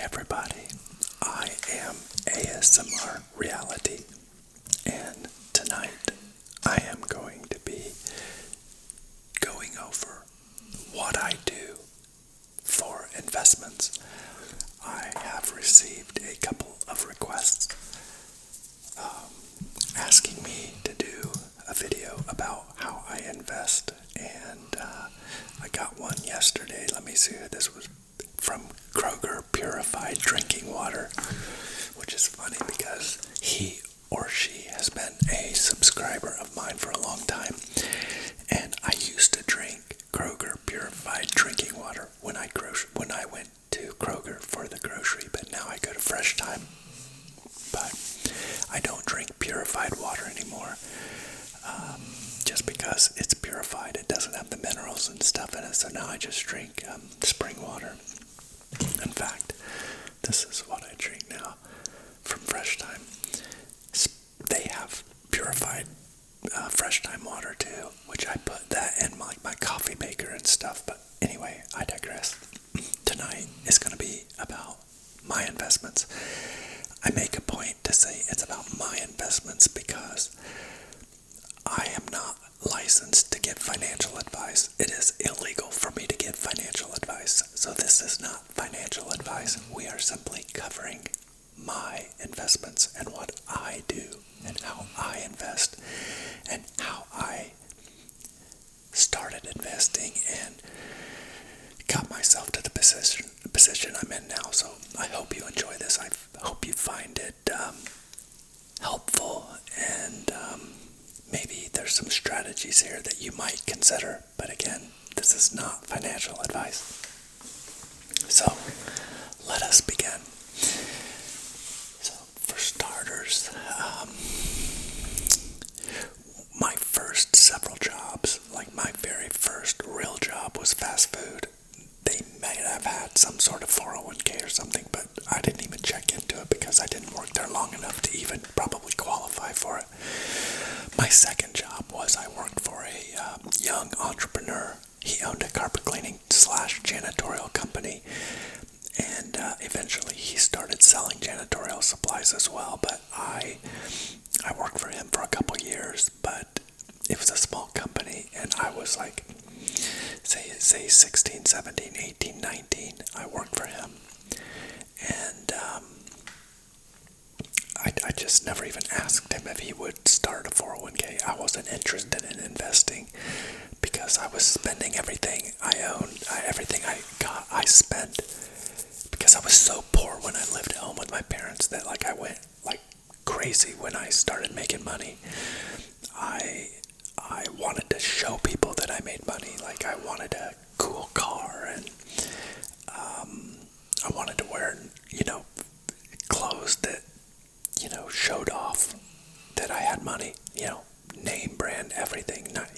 everybody. I am ASMR Reality, and tonight I am going to be going over what I do for investments. I have received a couple of requests asking me to do a video about how I invest, and I got one yesterday. Let me see who this was from. Kroger Purified Drinking Water, which is funny because he or she has been a subscriber of mine for a long time, and I used to drink Kroger Purified Drinking Water when I went to Kroger for the grocery, but now I go to Fresh Time. But I don't drink purified water anymore, just because it's purified. It doesn't have the minerals and stuff in it, so now I just drink spring water. In fact, this is what I drink now from Fresh Time. They have purified Fresh Time water too, which I put that in my coffee maker and stuff. But anyway, I digress. Tonight is going to be about my investments. I make a point to say it's about my investments because I am not licensed to give financial advice. It is illegal for me to give financial advice. So this is not financial advice. We are simply covering my investments and what I do and how I invest and how I started investing and got myself to the position I'm in now. So I hope you enjoy this. I hope you find it helpful, and maybe there's some strategies here that you might consider. But again, this is not financial advice. So let us begin. So for starters, my first several jobs, like my very first real job, was fast food. They may have had some sort of 401k or something, but I didn't even check into it because I didn't work there long enough to even probably qualify for it. My second job was I worked for a young entrepreneur. He owned a carpet cleaning / janitorial company, and eventually he started selling janitorial supplies as well. But I worked for him for a couple years, but it was a small company, and I was like, say 16, 17, 18, 19, I worked for him. And I just never even asked him if he would start a 401k. I wasn't interested in investing because I was spending everything I owned, everything I got, I spent. Because I was so poor when I lived at home with my parents that I went like crazy when I started making money. I wanted to show people that I made money. Like, I wanted a cool car, and I wanted to wear, clothes that, showed off that I had money, name brand, everything, not,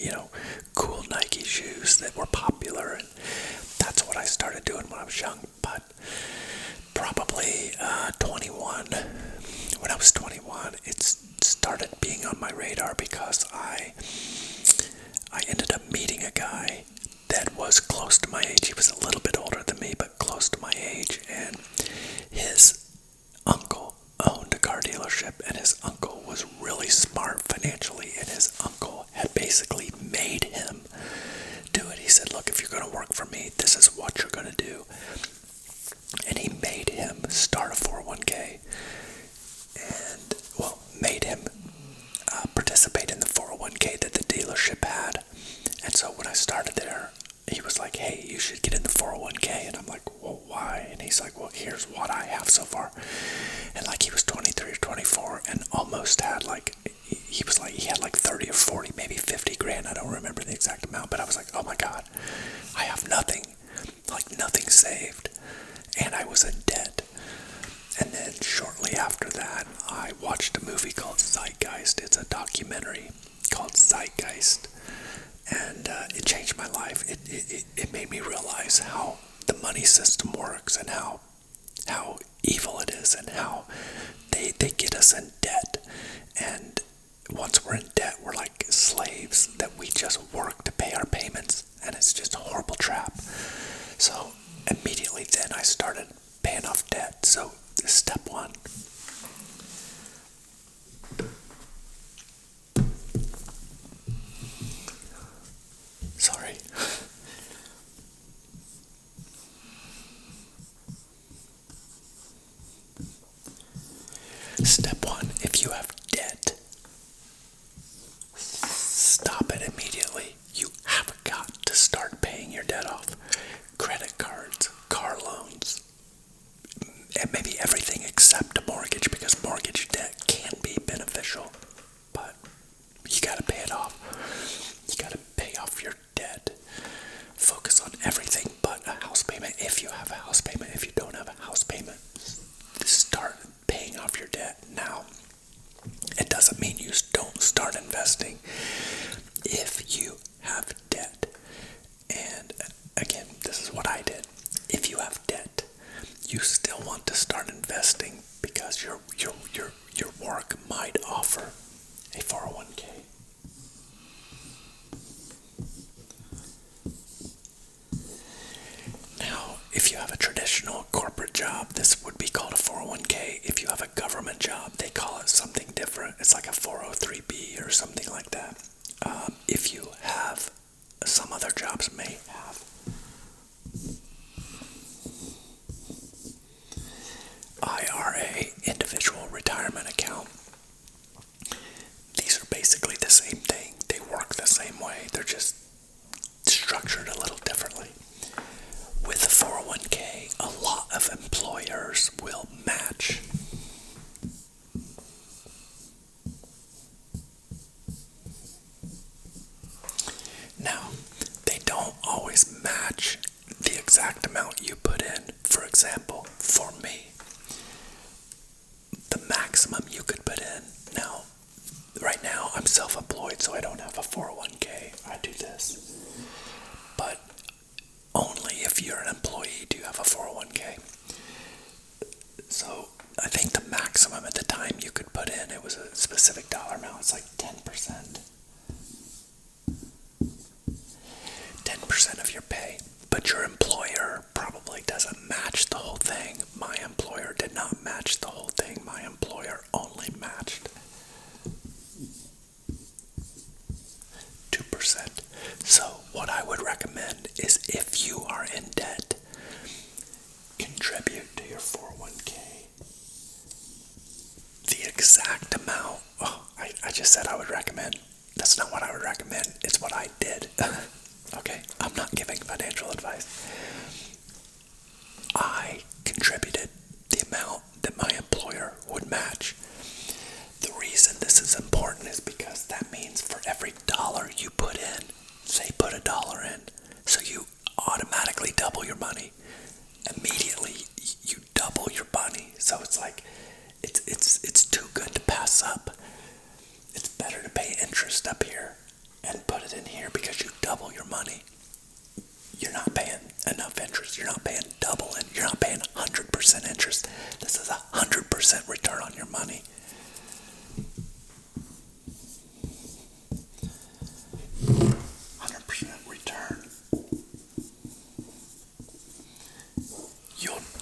cool Nike shoes that were popular. And that's what I started doing when I was young. But probably 21, when I was 21, it started being on my radar because I ended up meeting a guy that was close to my age. He was a little bit older than me, but close to my age, and his uncle owned a car dealership, and his uncle was really smart financially, and his uncle had basically made him do it. He said, look, if you're going to work for me, this is what you're going to do. And he made him start a 401k, and, made him participate in the 401k that the dealership had. And so when I started there, he was like, hey, you should get in the 401k. And I'm like, well, why? And he's like, well, here's what I have so far. And he was 23 or 24 and almost had he was he had 30 or 40, maybe 50 grand. I don't remember the exact amount, but I was like, oh my God, I have nothing, nothing saved. And I was in debt. And then shortly after that, I watched a movie called Zeitgeist. It's a documentary called Zeitgeist. And it changed my life. It made me realize how the money system works and how evil it is and how they get us in debt. And once we're in debt, we're like slaves that we just work to pay our payments. And it's just a horrible trap. So immediately then I started paying off debt. if you have a traditional corporate job, this would be called a 401k. If you have a government job, they call it something different. It's like a 403b or something like that. If you have, some other jobs may have IRA, individual retirement account. These are basically the same thing. They work the same way. They're just structured a little differently. With a 401k, a lot of employers will match. Now, they don't always match the exact amount you put in. For example, for me, the maximum you could put in. Now, right now I'm self-employed, so I don't have a 401k. I do this. But only if you're an employee do you have a 401k. So I think the maximum at the time you could put in, it was a specific dollar amount. It's like 10%. 10% of your pay. But your employer probably doesn't match the whole thing. My employer did not match the whole thing. My employer only matched 2%. So what I would recommend is, if you are in debt, contribute to your 401k the exact amount. Oh, I just said I would recommend. That's not what I would recommend. It's what I did. Okay, I'm not giving financial advice. I contributed the amount that my employer would match. The reason this is important is because that means for every dollar you put in, say put $1 in, so you automatically double your money. Immediately you double your money. So it's like, it's too good to pass up. It's better to pay interest up here and put it in here, because you double your money. You're not paying enough interest. You're not paying double, and you're not paying 100% interest. This is 100% return on your money.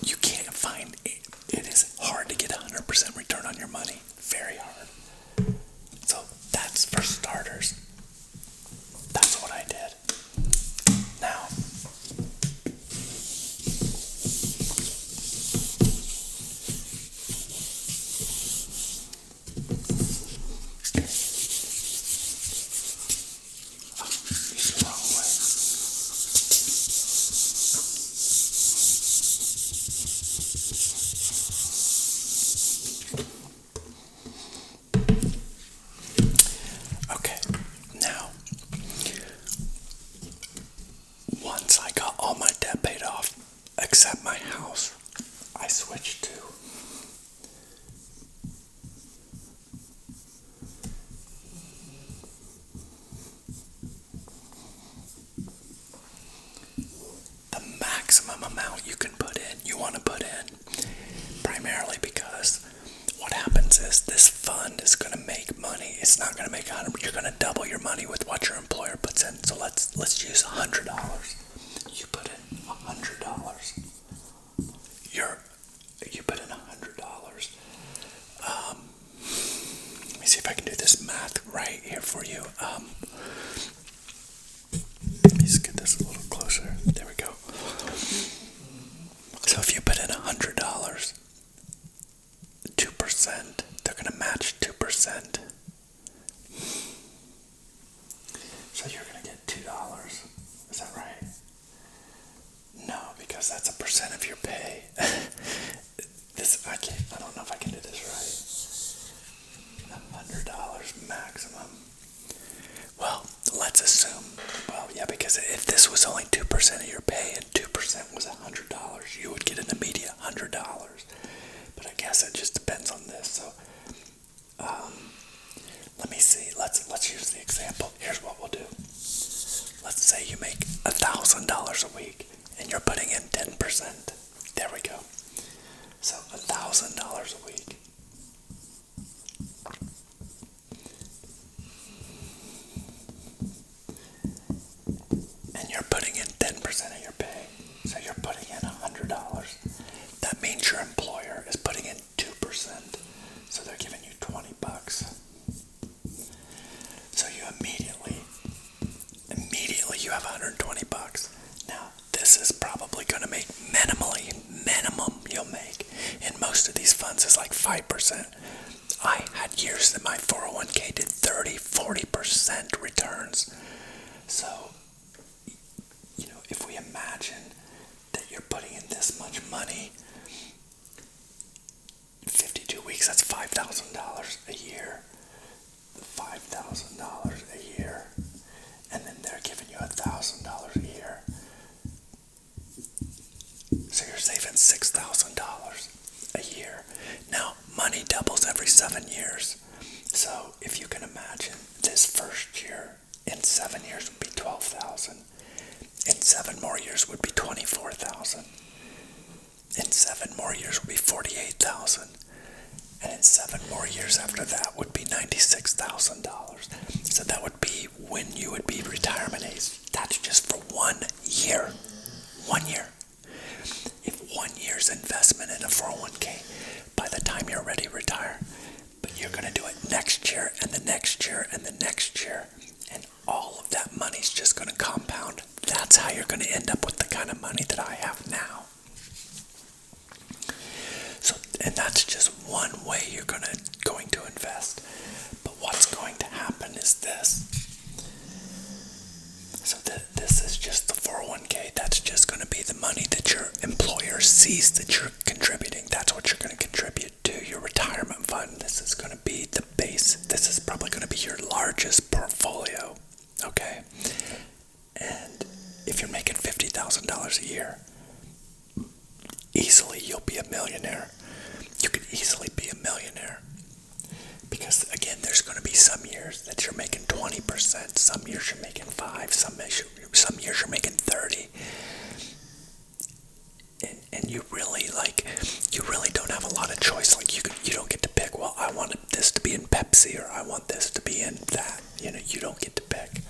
You can't find it. It is hard to get 100% return on your money. Very hard. So that's for starters. That's what I did. Now, it's the wrong way. Okay, now, once I got all my debt paid off, except my house, I switched to the maximum amount you can put in. You want to put in, primarily because what happens is this fund is going to make money. It's not going to make 100. You're going to double your money with what your employer puts in. So let's use $100. You put in $100. You put in $100. Let me see if I can do this math right here for you. Let me just get this a little closer. There we go. So if you put in $100, 2%, they're going to match 2%. So you're going to get $2. Is that right? No, because that's a percent of your pay. I don't know if I can do this right. $100 maximum. Well, let's assume, because if this was only 2% of your pay and 2% was $100, you would get an immediate $100. But I guess it just depends on this. So, let me see. Let's use the example. Here's what we'll do. Let's say you make $1,000 a week and you're putting in 10%. There we go. So $1,000 a week. And you're putting in 10% of your pay. So you're putting in $100. every 7 years. So if you can imagine, this first year in 7 years would be 12,000. In 7 more years would be 24,000. In 7 more years would be 48,000. And in 7 more years after that would be $96,000. So that would be when you would be retirement age. That's just for 1 year. 1 year. If 1 year's investment in a 401k, by the time you're ready to retire, but you're going to do it next year and the next year and the next year, and all of that money's just going to compound. That's how you're going to end up with the kind of money that I have now. So, and that's just one way you're going to invest. But what's going to happen is this. So this is just the 401k. That's just going to be the money that your employer sees that you're contributing. That's what you're going to contribute to your retirement fund. This is going to be the base. This is probably going to be your largest portfolio. Okay? And if you're making $50,000 a year, easily you'll be a millionaire. You could easily be a millionaire. Because again, there's going to be some years that you're making 20%, some years you're making 5%, some years you're making 30%. And you really don't have a lot of choice. Like you don't get to pick, well, I want this to be in Pepsi or I want this to be in that. You don't get to pick.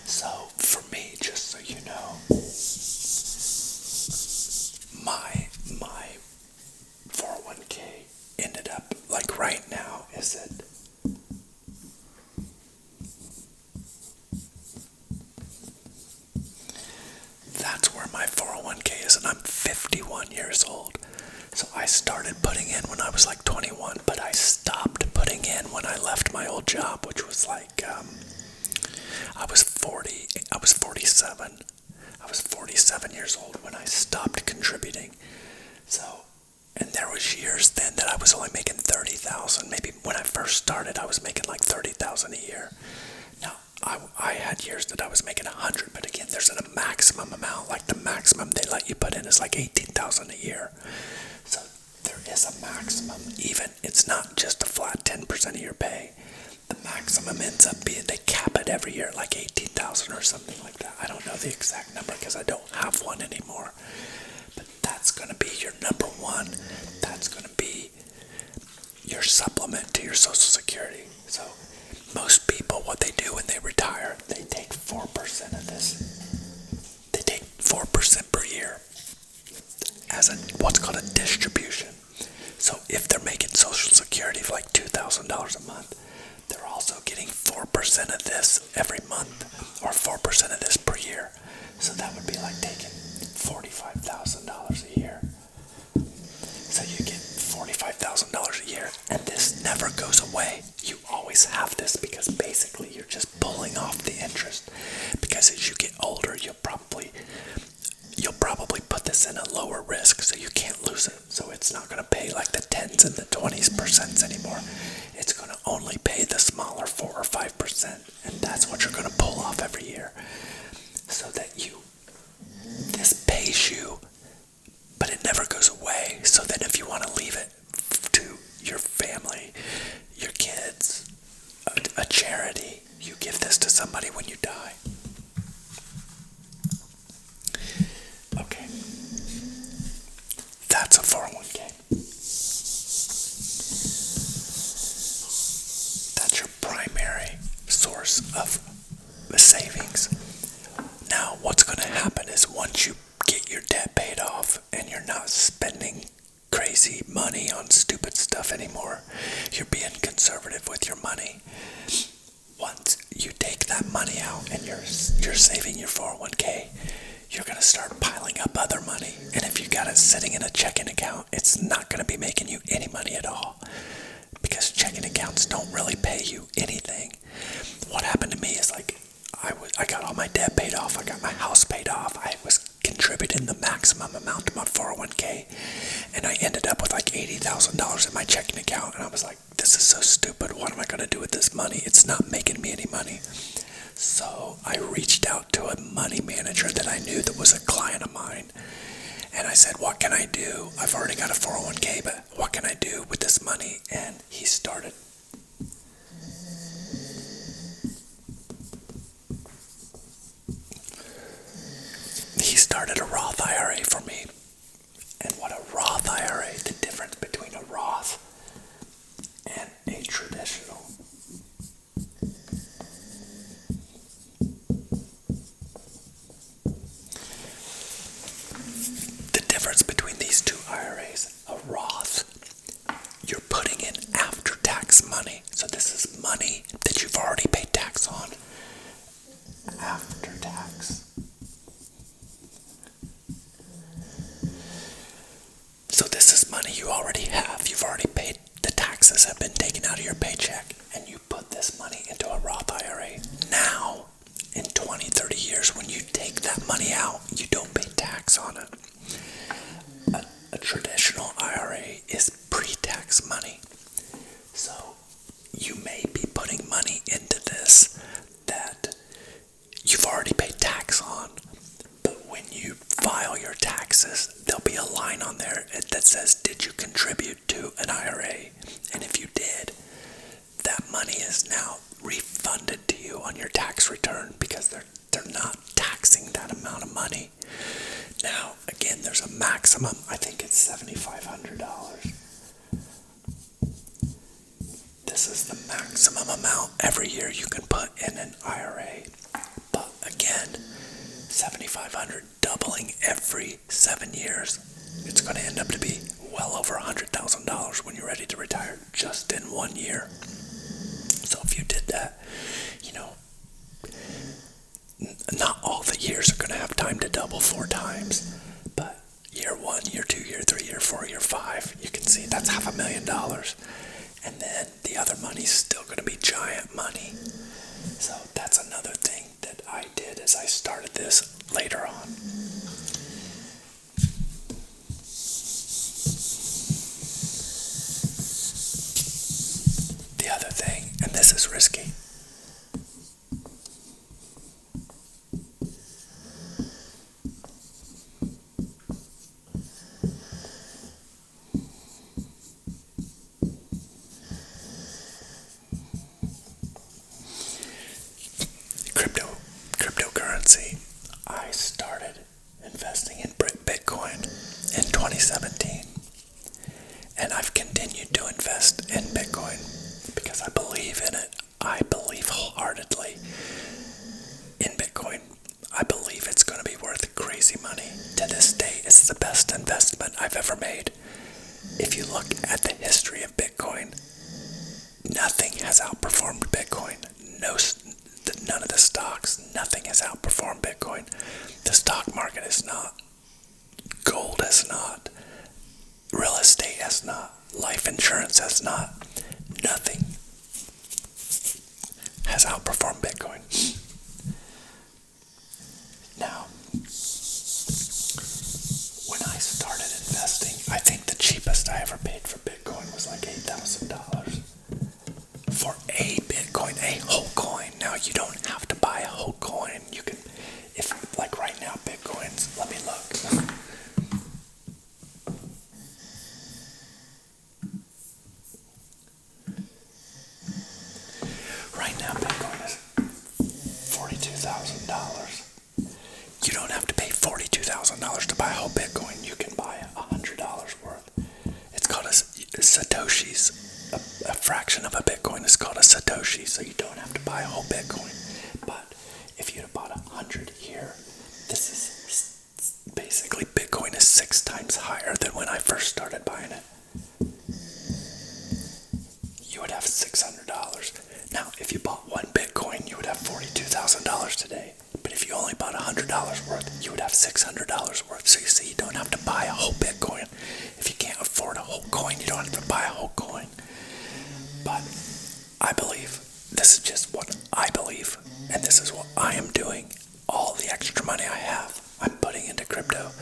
So for me, just so you know, my 401k ended up like right now is at that's where my 401k is, and I'm 51 years old. So I started putting in when I was like 21, but I stopped putting in when I left my old job, which was like I was 47. I was 47 years old when I stopped contributing. So, and there was years then that I was only making 30,000. Maybe when I first started, I was making like 30,000 a year. Now, I had years that I was making 100, but again, there's a maximum amount. Like the maximum they let you put in is like 18,000 a year. So there is a maximum. Even it's not just a flat 10% of your pay. The maximum ends up being, they cap it every year, like 18,000 or something like that. I don't know the exact number because I don't have one anymore. But that's going to be your number one. That's going to be your supplement to your Social Security. So most people, what they do when they retire, they take 4% of this. They take 4% per year as what's called a distribution. So if they're making Social Security for like $2,000 a month, they're also getting 4% of this every month, or 4% of this per year. So that would be like taking $45,000 a year. So you get $45,000 a year, and this never goes away. You always have this because basically you're just pulling off the interest. Because as you get older, you'll probably put this in a lower risk, so you can't lose it. So it's not going to pay like the 10s and the 20% anymore. It's going to only pay the smaller 4 or 5%, and that's what you're going to pull off every year. So that this pays you, but it never goes away. So then if you want to leave it to your family, your kids, a charity, you give this to somebody when you die. Okay. That's a 401k. That's your primary source of savings. Now, what's going to happen is once you get your debt paid off and you're not spending crazy money on stupid stuff anymore, you're being conservative with your money. Once you take that money out and you're saving your 401k, you're going to start piling up other money. And if you got it sitting in a checking account, it's not going to be making you any money at all, because checking accounts don't really pay you anything. What happened to me is like I got all my debt paid off. I got my house paid off. I was contributing the maximum amount to my 401k, and I ended up with like $80,000 in my checking account. And I was like, this is so stupid. What am I going to do with this money? It's not making me any money. So I reached out to a money manager that I knew that was a client of mine, And I said, what can I do? I've already got a 401k, but what can I do with this money? And he started a Roth IRA for me. And what a Roth IRA, the difference between a Roth and a traditional. The difference between these two IRAs, a Roth, you're putting in after-tax money. So this is money that you've already paid tax on after tax. So this is money you already have. You've already paid, the taxes have been taken out of your paycheck, and you put this money into a Roth IRA. Now, in 20, 30 years, when you take that money out, you don't pay tax on it. A traditional IRA is pre-tax money. So you may be putting money into this that you've already paid tax on. But when you file your taxes, there'll be a line on there that says, did you contribute to an IRA? And if you did, that money is now refunded to you on your tax return because they're not taxing that amount of money. Now, again, there's a maximum. I think it's $7,500. This is the maximum amount every year you can put in an IRA. But again, $7,500 doubling every 7 years. It's going to end up to be well over $100,000 when you're ready to retire just in 1 year. So if you did that, not all the years are going to have time to double 4 times, but year 1, year 2, year 3, year 4, year 5, you can see that's $500,000. And then the other money's still going to be giant money. So that's another thing that I did as I started this later on. The other thing, and this is risky, cryptocurrency. I started investing in Bitcoin in 2017, and I've continued to invest in Bitcoin because I believe in it. I believe wholeheartedly in Bitcoin. I believe it's going to be worth crazy money. To this day, it's the best investment I've ever made. If you look at the history of Bitcoin, nothing has outperformed Bitcoin. None of the stocks, nothing has outperformed Bitcoin. The stock market has not. Gold has not. Real estate has not. Life insurance has not. Nothing has outperformed Bitcoin. Now, when I started investing, I think the cheapest I ever paid for Bitcoin was like $8,000. For a Bitcoin, a whole coin. Now, you don't have to buy a whole coin. You can, if like right now, Bitcoins, let me look. Right now, Bitcoin is $42,000. You don't have to pay $42,000 to buy a whole Bitcoin. You can buy $100 worth. It's called a Satoshi's. A fraction of a Bitcoin is called a Satoshi, so you don't have to buy a whole Bitcoin. But if you'd have bought 100 here, this is basically Bitcoin is 6 times higher than when I first started buying it. You would have $600. Now, if you bought 1 Bitcoin, you would have $42,000 today. But if you only bought $100 worth, you would have $600 worth. So you see, you don't have to buy a whole Bitcoin. If you can't afford a whole coin, you don't have to buy a whole coin. But I believe, this is just what I believe, and this is what I am doing. All the extra money I have, I'm putting into crypto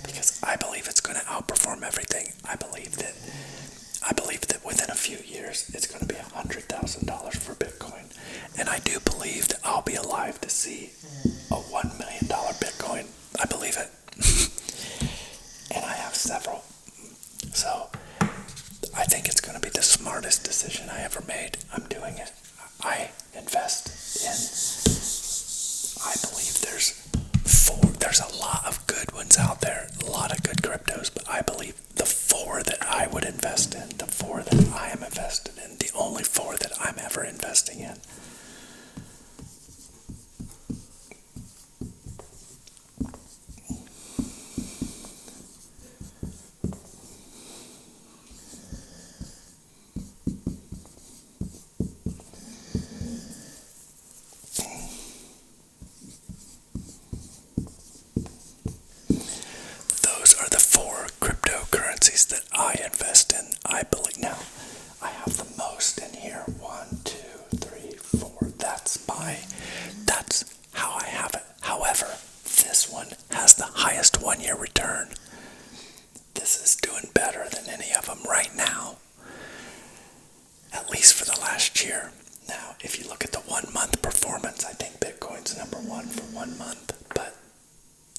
because I believe it's going to outperform everything. I believe that within a few years, it's going to be $100,000 for Bitcoin. And I do believe that I'll be alive to see a $1 million Bitcoin. I believe it. I believe there's a lot of good ones out there, a lot of good cryptos, but I believe the four that I would invest in, the four that I am invested in, the only four that I'm ever investing in. Those are the four cryptocurrencies that I invest in. I believe now I have the most in here. 1, 2, 3, 4. That's how I have it. However, this one has the highest 1-year return. This is doing better than any of them right now, at least for the last year. Now, if you look at the 1-month performance, I think Bitcoin's number one for 1 month. But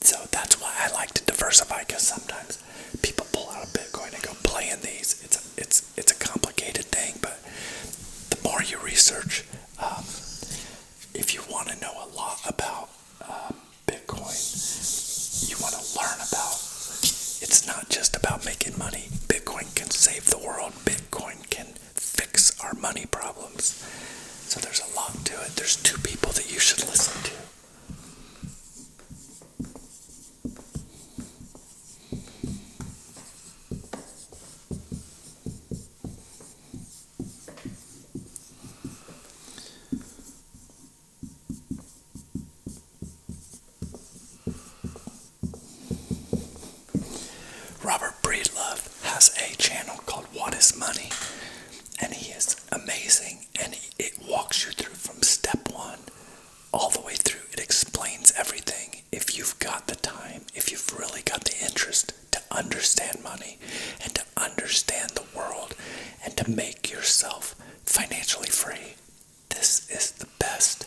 so that's why I like to diversify, because sometimes people pull out a Bitcoin and go play in these. It's a complicated thing, but the more you research, if you want to know a lot about Bitcoin, you want to learn about. It's not just about making money. Bitcoin can save the world. Bitcoin can fix our money problems. So there's a lot to it. There's 2 people that you should listen to. Robert Breedlove has a channel called What is Money, and he is amazing, and it walks you through from step 1 all the way through. It explains everything. If you've got the time, if you've really got the interest to understand money and to understand the world and to make yourself financially free, this is the best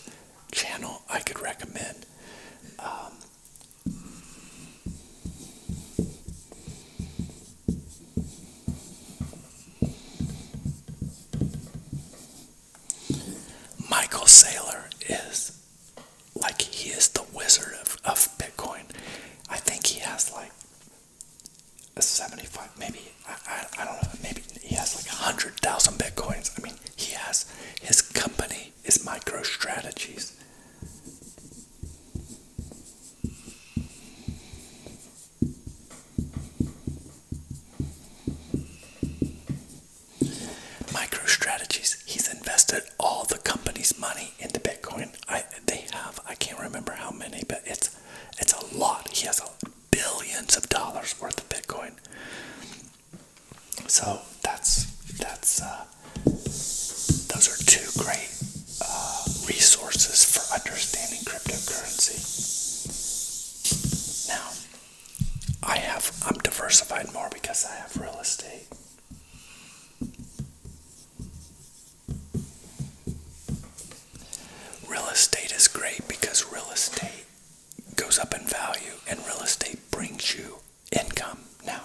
channel I could recommend. Michael Saylor is he is the wizard of Bitcoin. I think he has like a 75, maybe, I don't know, maybe he has like 100,000 Bitcoins. I mean, his company is MicroStrategies. MicroStrategies, he's invested all the company's money into Bitcoin. I can't remember how many, but it's a lot. He has billions of dollars worth of Bitcoin. So those are 2 great resources for understanding cryptocurrency. Now, I'm diversified more because I have real estate. Real estate is great because real estate goes up in value and real estate brings you income. Now,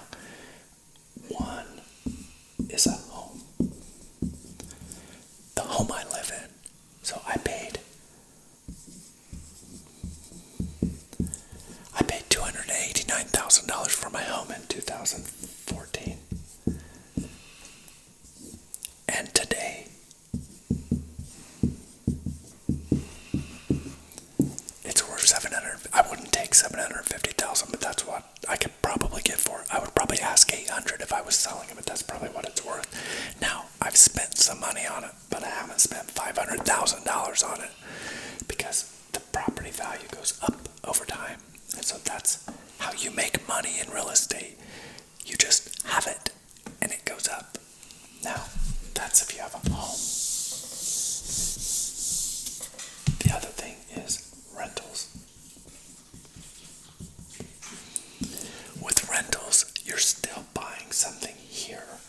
one is a home. The home I live in. So I paid $289,000 for my home in 2014. And today, it's worth $700. I wouldn't take $750,000, but that's what I could probably get for it. I would probably ask $800 if I was selling it, but that's probably what it's worth. Now, I've spent some money on it, but I haven't spent $500,000 on it because the property value goes up over time. And so that's how you make money in real estate. You just have it, and it goes up. Now, that's if you have a home. The other thing is rentals. With rentals, you're still buying something here,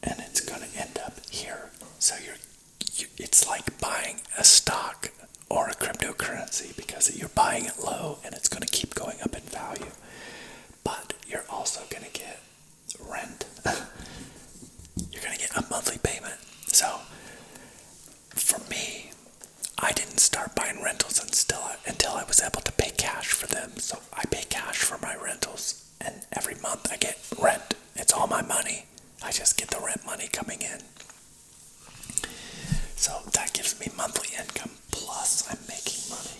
and it's going to end up here. So it's like buying a stock or a cryptocurrency because you're buying it low, and it's going to keep going up in value. But you're also going to get rent. You're going to get a monthly payment. So for me, I didn't start buying rentals until I was able to pay cash for them. So I pay cash for my rentals, and every month I get rent. It's all my money. I just get the rent money coming in. So that gives me monthly income, plus I'm making money.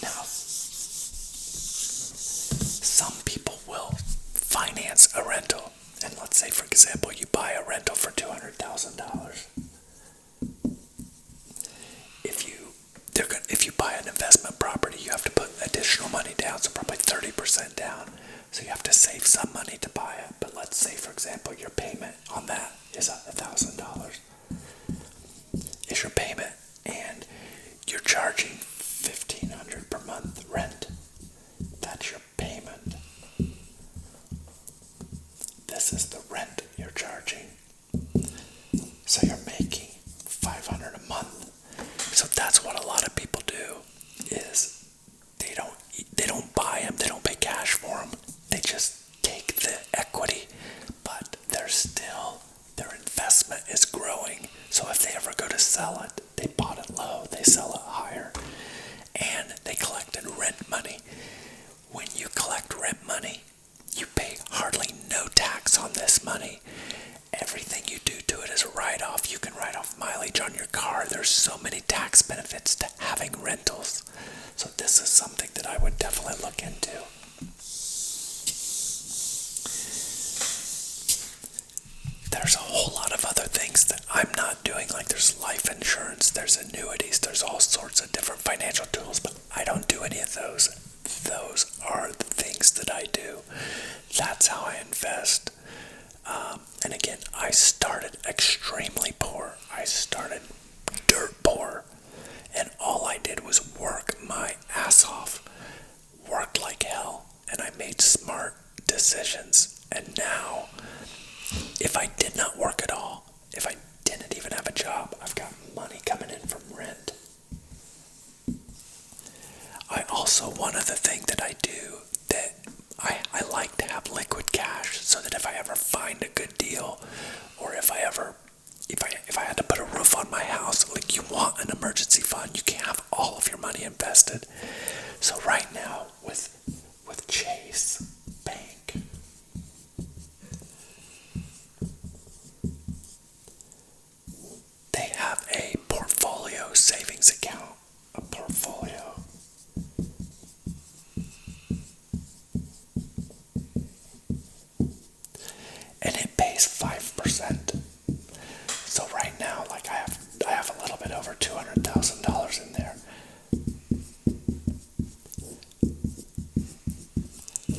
Now, some people will finance a rental. And let's say, for example, you buy a rental for $200,000. If you buy an investment property, you have to put additional money down, so probably 30% down. So you have to save some money to buy it. But let's say, for example, your payment on that is $1,000. Is your payment, and you're charging $1,500 per month rent. That's your payment. This is the rent you're charging. So you're making $500 a month. So that's what a lot of people do, is they don't buy them, they don't pay cash for them. They just take the equity, but their investment is growing. So if they ever go to sell it, they bought it low, they sell it higher, and they collected rent money. When you collect rent money, you pay hardly no tax on this money. Everything you do to it is a write-off. You can write off mileage on your car. There's so many tax benefits to having rentals. So this is something that I would definitely look into. There's a whole lot of other things that I'm not doing, like there's life insurance, there's annuities, there's all sorts of different financial tools, but I don't do any of those. Those are the things that I do. That's how I invest. And again, I started extremely poor. I started dirt poor. And all I did was work my ass off. Worked like hell. And I made smart decisions. And now, if I did not work at all, if I didn't even have a job, I've got money coming in from rent. I also, one other thing that I do, that I like to have liquid cash, so that if I ever find a good deal, or if I had to put a roof on my house, like, you want an emergency fund, you can't have all of your money invested. So right now with Chase Bank, they have a portfolio savings account, a portfolio. And it pays 5%. So right now, like, I have a little bit over $200,000 in there.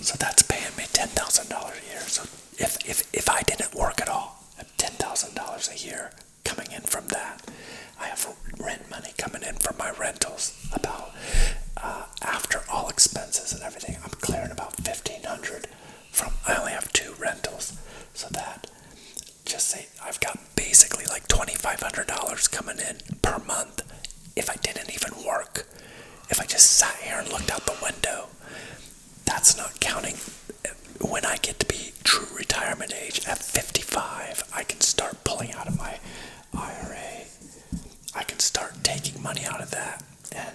So that's paying me $10,000 a year. So if I didn't work at all, I have $10,000 a year coming in from that. I have rent money coming in from my rentals. About after all expenses and everything, I'm clearing about $1,500 from. I only have 2 rentals, so that, just say I've got basically like $2,500 coming in per month. If I didn't even work, if I just sat here and looked out the window, that's not counting. When I get to be true retirement age at 55, I can start pulling out of my IRA. I can start taking money out of that, and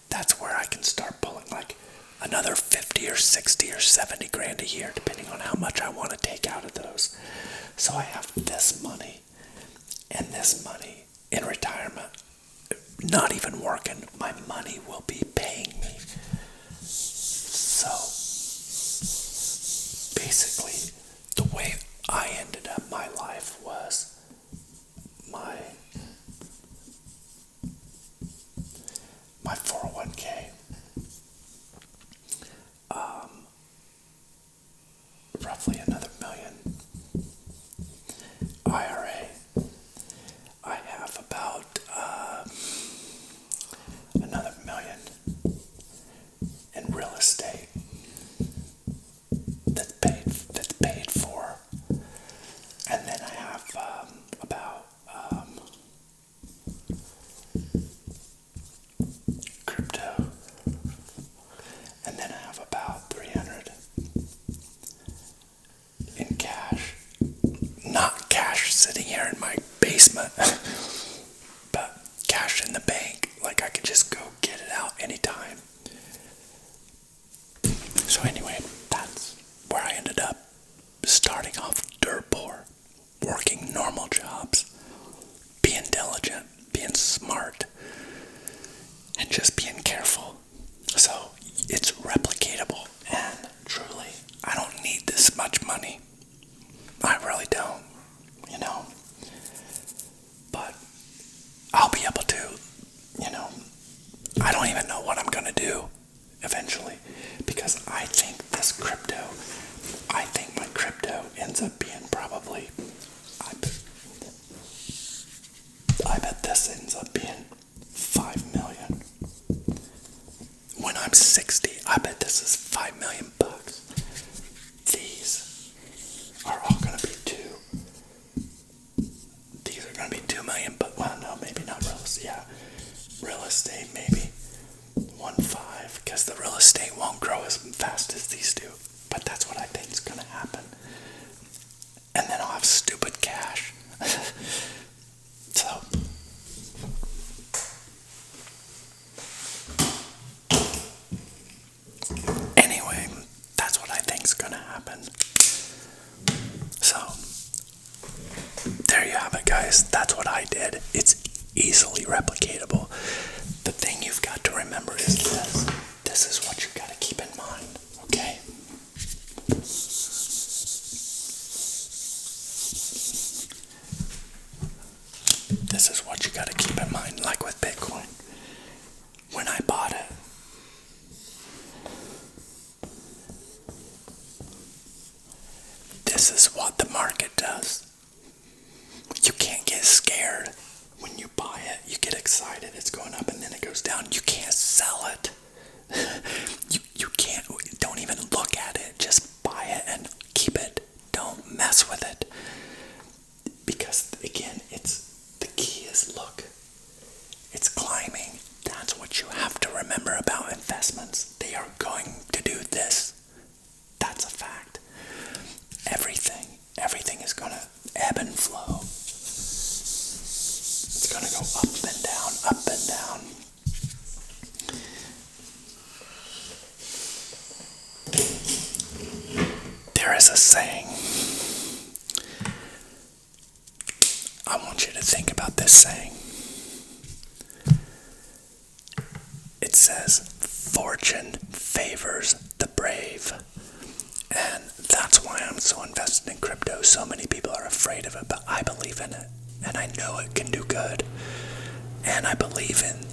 that's where I can start pulling like another 50 or 60 or 70 grand a year, depending on how much I want to take out of those. So I have this money and this money in retirement. Not even working, my money will be paying me. So basically, the way I ended up my life was my 401k. Roughly another $1 million. IRA. I have about another $1 million in real estate that's paid for, and then I have about crypto. just go get it out anytime. So anyway, that's where I ended up, starting off dirt poor, working normal jobs, being diligent, being smart, and just being careful. So it's replicatable, and truly, I don't need this much money. I really don't, But I'll be able to, I don't even know what I'm going to do eventually, because I think my crypto ends up being probably, I bet this ends up being 5 million. When I'm 60, I bet this is 5 million bucks. These are all going to be these are going to be 2 million, but well, no, maybe not real estate. Yeah, real estate maybe 1.5, because the real estate won't grow as fast as these do. But that's what I think is going to happen. And then I'll have stupid cash. So anyway, that's what I think is going to happen. So there you have it, guys. That's what I did. It's easily replicatable. The thing you've got to remember is this. This is what you got to keep in mind, okay? This is what you got to keep in mind, like with Bitcoin. When I bought it, this is what the market does. You can't get scared. When you buy it, you get excited. It's going up and then it goes down. You can't sell it. You can't. Don't even look at it. Just buy it and keep it. Don't mess with it. Because again, the key is look. It's climbing. That's what you have to remember about investments. They are going to do this. That's a fact. Everything is going to ebb and flow. It's going to go up and down, up and down. There is a saying. I want you to think about this saying. It says, fortune favors the brave. And that's why I'm so invested in crypto. So many people are afraid of it, but I believe in it. And I know it can do good. And I believe in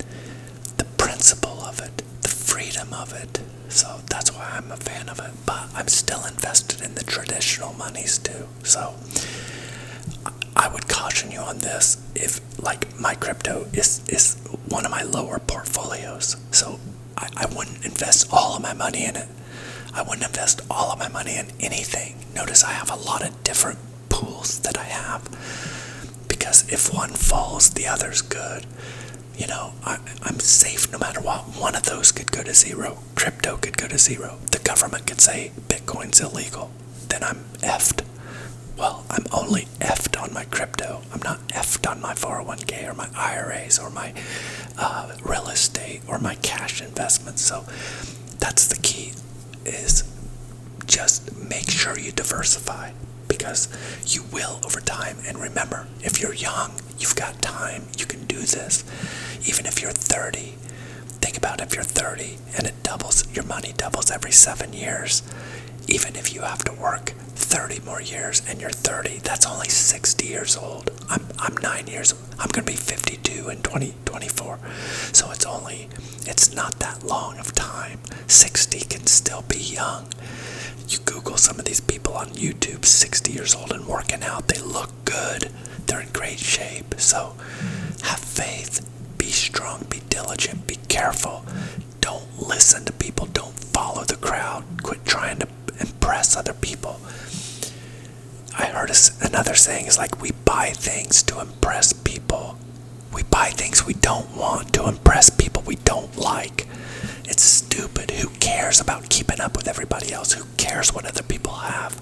the principle of it, the freedom of it. So that's why I'm a fan of it. But I'm still invested in the traditional monies too. So I would caution you on this. If, like, my crypto is one of my lower portfolios. So I wouldn't invest all of my money in it. I wouldn't invest all of my money in anything. Notice I have a lot of different pools that I have. Because if one falls, the other's good. I'm safe no matter what. One of those could go to zero. Crypto could go to zero. The government could say Bitcoin's illegal. Then I'm effed. Well, I'm only effed on my crypto. I'm not effed on my 401k or my IRAs or my real estate or my cash investments. So that's the key, is just make sure you diversify, because you will over time. And remember, if you're young, you've got time, you can do this. Even if you're 30, think about if you're 30 and it doubles, your money doubles every 7 years. Even if you have to work 30 more years and you're 30, that's only 60 years old. I'm 9 years, I'm going to be 52 in 2024. So it's not that long of time. 60 can still be young. You Google some of these people on YouTube, 60 years old and working out. They look good. They're in great shape. So have faith. Be strong. Be diligent. Be careful. Don't listen to people. Don't follow the crowd. Quit trying to impress other people. I heard another saying is like, we buy things to impress people. We buy things we don't want to impress people we don't like. It's stupid. Who cares about keeping up with everybody else? Who cares what other people have?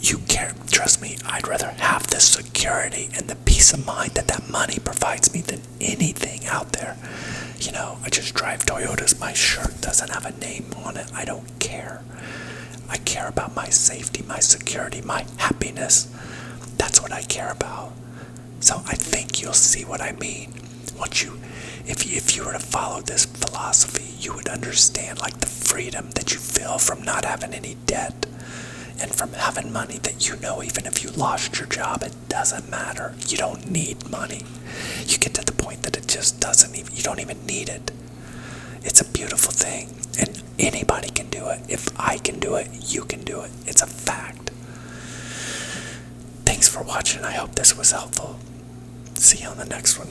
You care. Trust me, I'd rather have the security and the peace of mind that money provides me than anything out there. I just drive Toyotas. My shirt doesn't have a name on it. I don't care. I care about my safety, my security, my happiness. That's what I care about. So I think you'll see what I mean. If you were to follow this philosophy, you would understand like the freedom that you feel from not having any debt and from having money that even if you lost your job, it doesn't matter. You don't need money. You get to the point that it just doesn't even, you don't even need it. It's a beautiful thing, and anybody can do it. If I can do it, you can do it. It's a fact. Thanks for watching. I hope this was helpful. See you on the next one.